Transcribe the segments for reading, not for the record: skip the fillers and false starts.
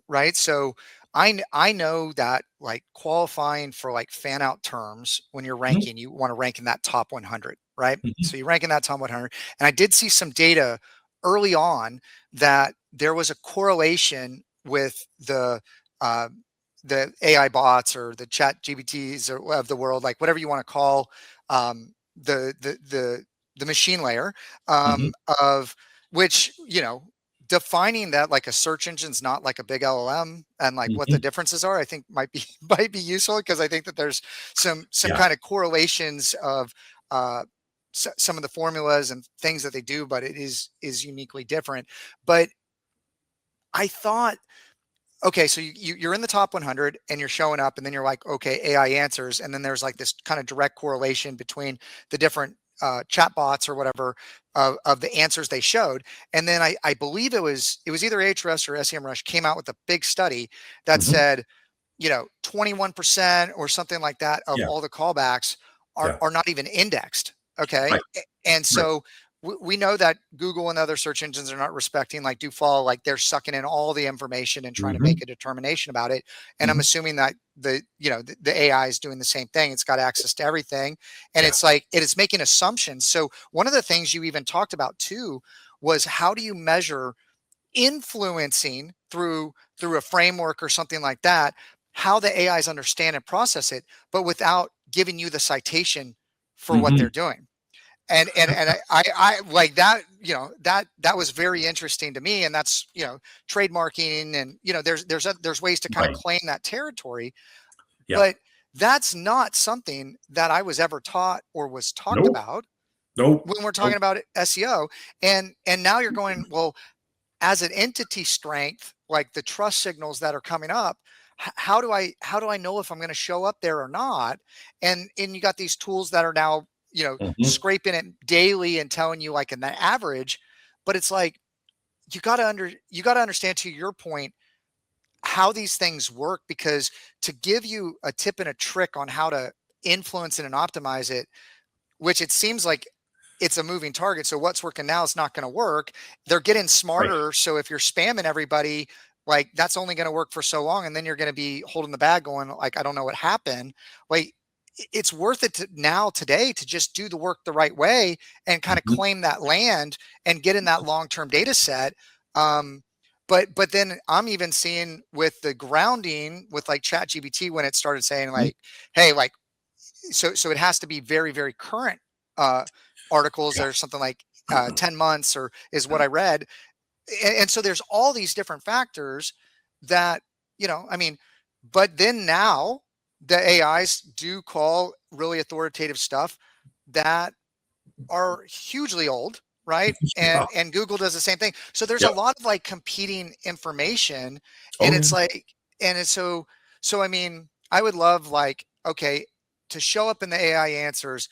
right? So I know that like qualifying for like fan out terms when you're Mhm, ranking, you want to rank in that top 100, right? mhm, So you rank in that top 100. And I did see some data early on that there was a correlation with uh, the AI bots or the chat GBTs or of the world, like whatever you want to call the the machine layer mhm, of which, defining that like a search engine's not like a big LLM and like what the mhm. differences are, I think might be might be useful because I think that there's some Yeah. kind of correlations of uh, some of the formulas and things that they do, but it is uniquely different. But I thought, okay, so you're in the top 100 and you're showing up, and then you're like, okay, AI answers, and then there's like this kind of direct correlation between the different chat bots or whatever of the answers they showed. And then I believe it was either Ahrefs or SEMrush came out with a big study that Mhm. said, 21% or something like that of Yeah. all the callbacks are Yeah. are not even indexed. Okay. Right. And Right. so we know that Google and other search engines are not respecting, like, do follow, like they're sucking in all the information and trying to make Mhm, a determination about it. And I'm mhm. assuming that the AI is doing the same thing. It's got access to everything. And Yeah. it's like it is making assumptions. So one of the things you even talked about too was how do you measure influencing through a framework or something like that, how the AIs understand and process it, but without giving you the citation for what Mhm. they're doing. And I like that, that was very interesting to me. And that's, trademarking, and there's ways to kind of Right. claim that territory. Yeah. But that's not something that I was ever taught or was talked Nope. about Nope. when we're talking Nope. about SEO. And now you're going, well, as an entity strength, like the trust signals that are coming up, how do I know if I'm going to show up there or not? And you got these tools that are now, Mhm. scraping it daily and telling you like in the average. But it's like you got to understand, to your point, how these things work, because to give you a tip and a trick on how to influence it and optimize it, which it seems like it's a moving target. So what's working now is not going to work. They're getting Right. smarter. So if you're spamming everybody, like that's only going to work for so long. And then you're going to be holding the bag going like, I don't know what happened. Like it's worth it now today to just do the work the right way and kind of Mhm. claim that land and get in that long-term data set. Um, but then I'm even seeing with the grounding with like chat GBT, when it started saying Mhm. like, hey, like, so it has to be very, very current uh, articles Yeah. or something like 10 months or is what I read. And so there's all these different factors that, I mean, but then now the AIs do call really authoritative stuff that are hugely old, right? Yeah. And Google does the same thing. So there's a Yep. lot of like competing information, and Oh, yeah. it's like, and it's so I mean, I would love like, okay, to show up in the AI answers,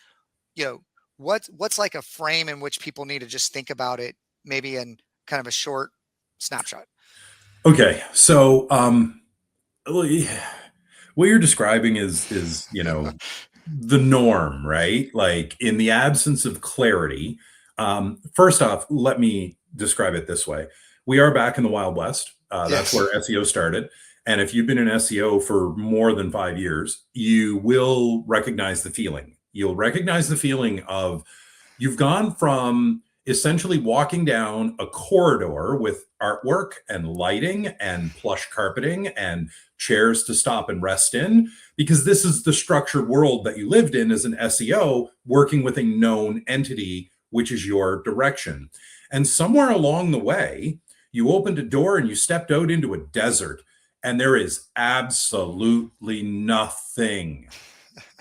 you know, what's like a frame in which people need to just think about it, maybe in kind of a short snapshot. Okay. So, well, what you're describing is, the norm, right? Like in the absence of clarity. First off, let me describe it this way. We are back in the Wild West. That's Yes. where SEO started. And if you've been in SEO for more than 5 years, you will recognize the feeling. You'll recognize the feeling of you've gone from essentially walking down a corridor with artwork and lighting and plush carpeting and chairs to stop and rest in, because this is the structured world that you lived in as an SEO, working with a known entity, which is your direction. And somewhere along the way, you opened a door and you stepped out into a desert, and there is absolutely nothing.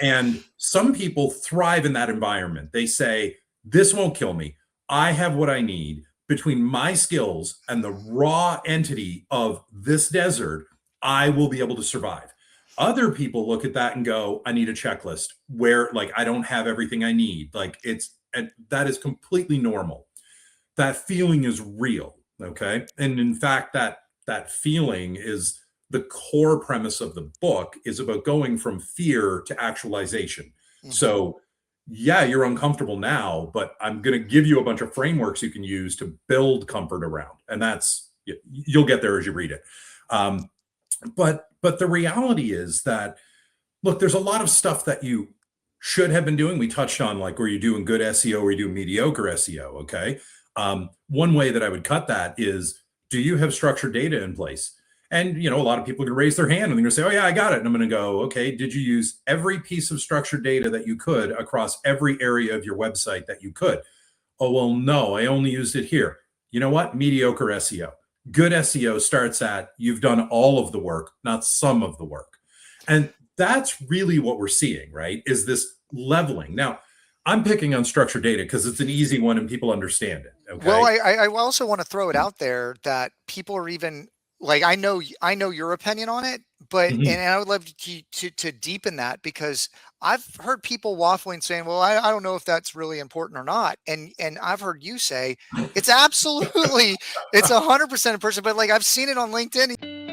And some people thrive in that environment. They say, this won't kill me. I have what I need. Between my skills and the raw entity of this desert, I will be able to survive. Other people look at that and go, I need a checklist where, like, I don't have everything I need. Like, and that is completely normal. That feeling is real. Okay. And in fact, that feeling is the core premise of the book, is about going from fear to actualization. Hmm. So yeah, you're uncomfortable now, but I'm going to give you a bunch of frameworks you can use to build comfort around. And you'll get there as you read it. Um, but the reality is that, look, there's a lot of stuff that you should have been doing. We touched on, like, were you doing good SEO or are you doing mediocre SEO? Okay. One way that I would cut that is, do you have structured data in place? And a lot of people are going to raise their hand and they're going to say, "Oh yeah, I got it." And I'm going to go, "Okay, did you use every piece of structured data that you could across every area of your website that you could?" "Oh, well, no, I only used it here." You know what? Mediocre SEO. Good SEO starts at, you've done all of the work, not some of the work. And that's really what we're seeing, right? Is this leveling. Now, I'm picking on structured data because it's an easy one and people understand it. Well, Okay. I also want to throw it out there that people are even like, I know your opinion on it, but Mhm. and I would love to deepen that, because I've heard people waffling saying, well, I don't know if that's really important or not. And I've heard you say it's absolutely, it's 100% a person, but like I've seen it on LinkedIn.